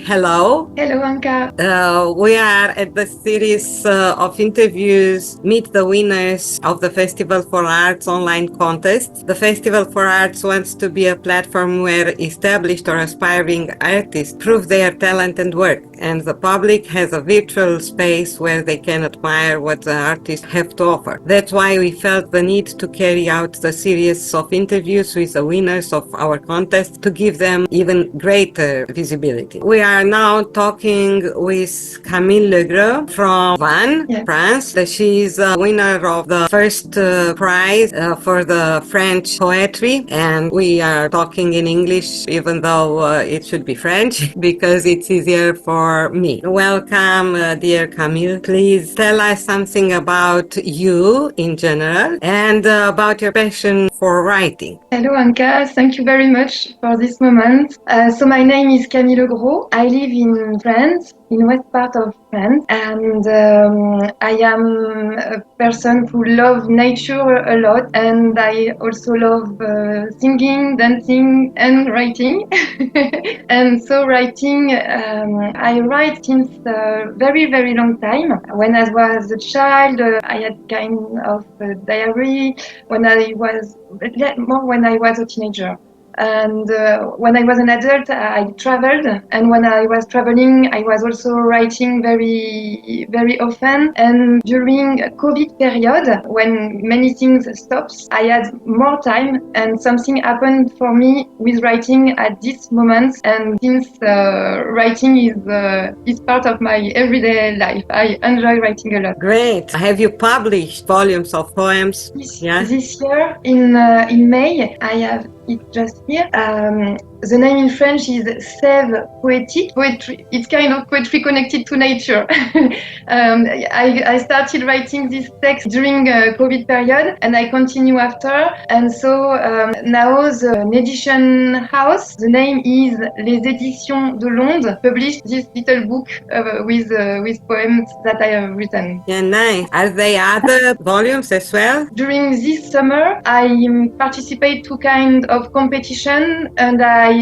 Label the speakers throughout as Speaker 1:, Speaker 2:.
Speaker 1: Hello.
Speaker 2: Hello, Anka.
Speaker 1: We are at the series of interviews, Meet the Winners of the Festival for Arts online contest. The Festival for Arts wants to be a platform where established or aspiring artists prove their talent and work, and the public has a virtual space where they can admire what the artists have to offer. That's why we felt the need to carry out the series of interviews with the winners of our contest to give them even greater visibility. We are now talking with Camille Legros from Vannes,
Speaker 2: Yes.
Speaker 1: France. She is a winner of the first prize for the French poetry, and we are talking in English even though it should be French because it's easier for me. Welcome, dear Camille. Please tell us something about you in general and about your passion for writing.
Speaker 2: Hello, Anka. Thank you very much for this moment. So my name is Camille Legros. I live in France, in west part of France, and I am a person who loves nature a lot, and I also love singing, dancing, and writing. And so writing, I write since a very, very long time. When I was a child, I had kind of a diary. When I was a teenager. And when I was an adult, I traveled. And when I was traveling, I was also writing very, very often. And during COVID period, when many things stopped, I had more time. And something happened for me with writing at this moment. And since writing is part of my everyday life, I enjoy writing a lot.
Speaker 1: Great. Have you published volumes of poems?
Speaker 2: This year, in May, I have it just here. The name in French is Sève Poétique. Poetry. It's kind of poetry connected to nature. I started writing this text during COVID period, and I continue after. And so now the edition house, the name is Les Éditions de Londres, published this little book with poems that I have written.
Speaker 1: Yeah, nice. Are there other volumes as well?
Speaker 2: During this summer, I participate to kind of competition, and I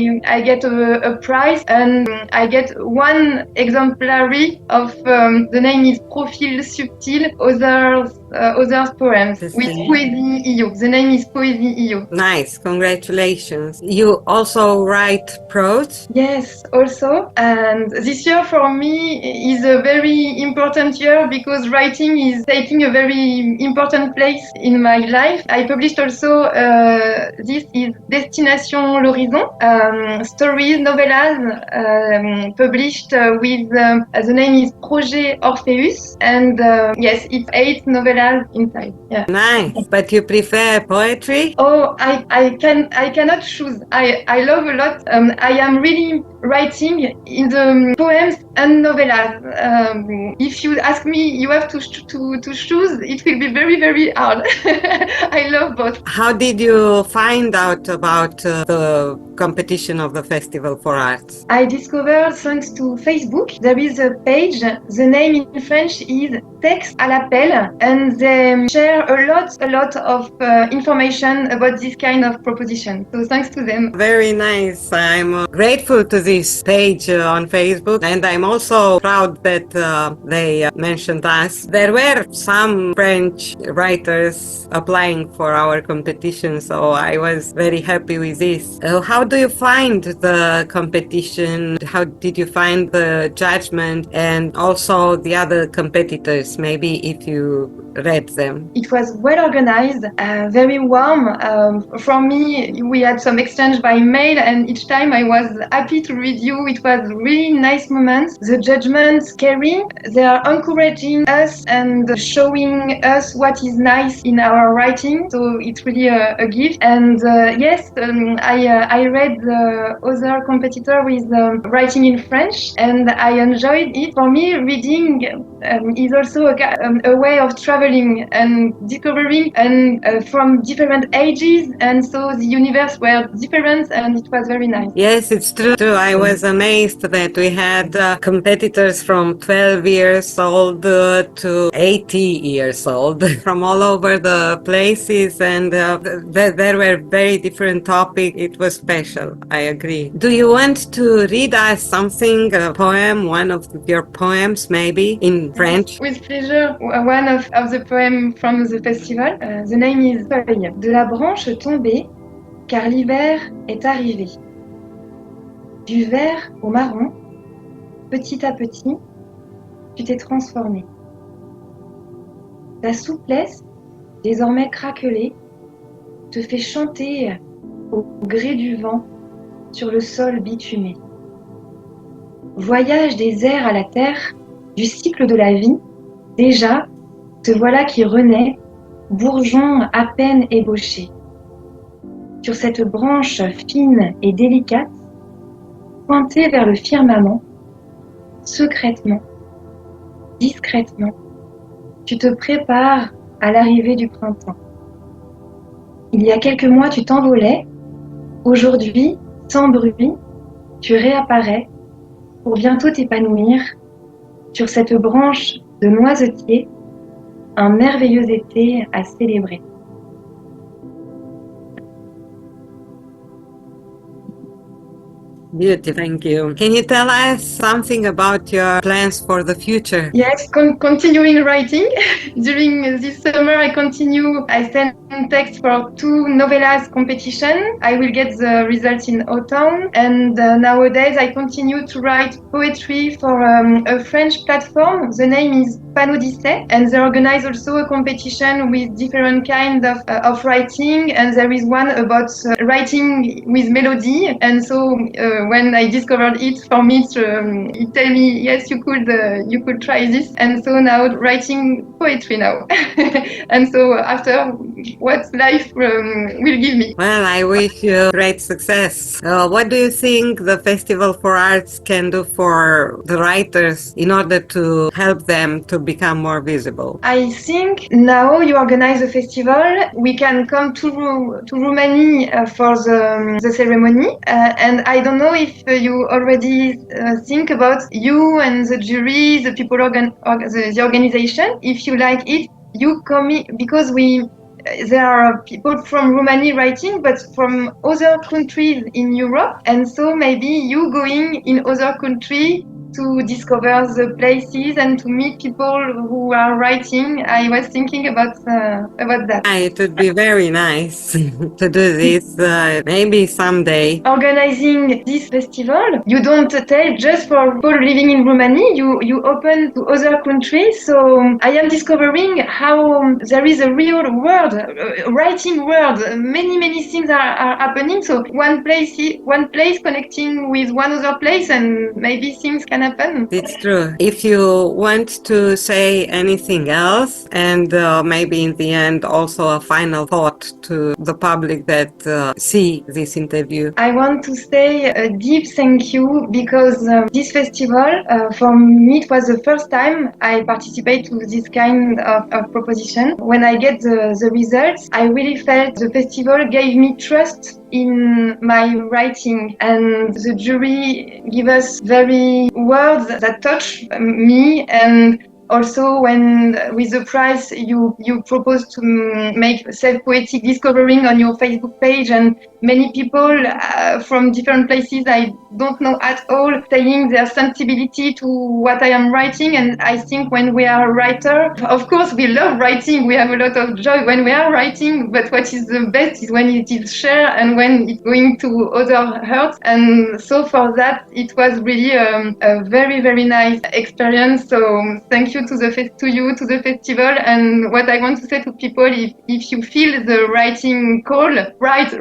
Speaker 2: get a prize, and I get one exemplary of the name is Profil Subtil, others poems with Poésie.io. The name is Poésie.io.
Speaker 1: Nice, congratulations. You also write prose?
Speaker 2: Yes, also. And this year for me is a very important year because writing is taking a very important place in my life. I published also, this is Destination L'Horizon, stories, novellas, published with, the name is Projet Orpheus. And yes, it's 8 novellas inside. Yeah.
Speaker 1: Nice. But you prefer poetry?
Speaker 2: Oh, I cannot choose. I love a lot. I am really writing in the poems and novellas. If you ask me, you have to choose. It will be very, very hard. I love both.
Speaker 1: How did you find out about the competition of the Festival for Arts?
Speaker 2: I discovered thanks to Facebook. There is a page. The name in French is Texte à l'appel, and they share a lot of information about this kind of proposition. So thanks to them.
Speaker 1: Very nice. I'm grateful to this page on Facebook, and I'm also proud that they mentioned us. There were some French writers applying for our competition, so I was very happy with this. How do you find the competition? How did you find the judgment and also the other competitors, maybe if you read them?
Speaker 2: It was well organized, very warm. For me, we had some exchange by mail, and each time I was happy to read you. It was really nice moments. The judgments caring, they are encouraging us and showing us what is nice in our writing. So it's really a gift. And yes, I read the other competitor with writing in French, and I enjoyed it. For me, reading is also a way of traveling and discovering and from different ages, and so the universe were different, and it was very nice.
Speaker 1: Yes, it's true. I was amazed that we had competitors from 12 years old to 80 years old from all over the places, and there were very different topics. It was special. I agree. Do you want to read us something, a poem, one of your poems, maybe in French?
Speaker 2: With pleasure, one of the poems from the festival. The name is Feuille. De la branche tombée, car l'hiver est arrivé. Du vert au marron, petit à petit, tu t'es transformé. Ta souplesse, désormais craquelée, te fait chanter au gré du vent sur le sol bitumé. Voyage des airs à la terre, du cycle de la vie, déjà, te voilà qui renaît, bourgeon à peine ébauché. Sur cette branche fine et délicate, pointée vers le firmament, secrètement, discrètement, tu te prépares à l'arrivée du printemps. Il y a quelques mois, tu t'envolais. Aujourd'hui, sans bruit, tu réapparais pour bientôt t'épanouir sur cette branche de noisetier, un merveilleux été à célébrer.
Speaker 1: Beautiful, thank you. Can you tell us something about your plans for the future?
Speaker 2: Yes, continuing writing. During this summer, I send text for 2 novellas competition. I will get the results in autumn. And nowadays, I continue to write poetry for a French platform. The name is Panodicée, and they organize also a competition with different kind of writing. And there is one about writing with melody. And so when I discovered it, for me, it tell me, yes, you could try this. And so now writing poetry now. And so after, what life will give me.
Speaker 1: Well, I wish you great success. What do you think the Festival for Arts can do for the writers in order to help them to become more visible?
Speaker 2: I think now you organize a festival, we can come to Romania for the ceremony. And I don't know if you already think about you and the jury, the people the organization. If you like it, you come in, because there are people from Romania writing, but from other countries in Europe. And so maybe you going in other countries to discover the places and to meet people who are writing. I was thinking about that.
Speaker 1: It would be very nice to do this maybe someday.
Speaker 2: Organizing this festival, you don't tell just for people living in Romania, you open to other countries. So I am discovering how there is a real world, writing world. Many things are happening. So one place connecting with one other place, and maybe things can happen.
Speaker 1: It's true. If you want to say anything else, and maybe in the end also a final thought to the public that see this interview.
Speaker 2: I want to say a deep thank you, because this festival, for me, it was the first time I participate to this kind of proposition. When I get the results, I really felt the festival gave me trust in my writing, and the jury give us very words that touch me. And also, when with the prize you propose to make self-poetic discovering on your Facebook page, and many people from different places I don't know at all saying their sensibility to what I am writing. And I think when we are a writer, of course we love writing, we have a lot of joy when we are writing, but what is the best is when it is shared and when it's going to other hearts. And so for that, it was really a very nice experience. So thank you to the festival. And what I want to say to people, if you feel the writing call, write.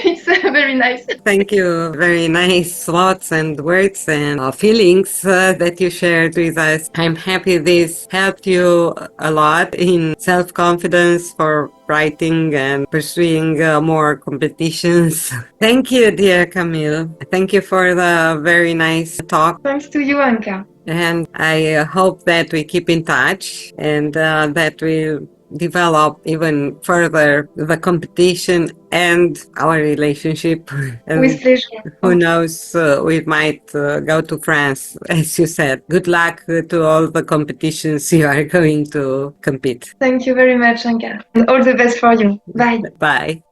Speaker 2: It's very nice.
Speaker 1: Thank you. Very nice thoughts and words and feelings that you shared with us. I'm happy this helped you a lot in self-confidence for writing and pursuing more competitions. Thank you, dear Camille. Thank you for the very nice talk.
Speaker 2: Thanks to you, Anka.
Speaker 1: And I hope that we keep in touch and that we develop even further the competition and our relationship. And
Speaker 2: With pleasure.
Speaker 1: who knows, we might go to France, as you said. Good luck to all the competitions you are going to compete.
Speaker 2: Thank you very much, Anka. And all the best for you. Bye.
Speaker 1: Bye.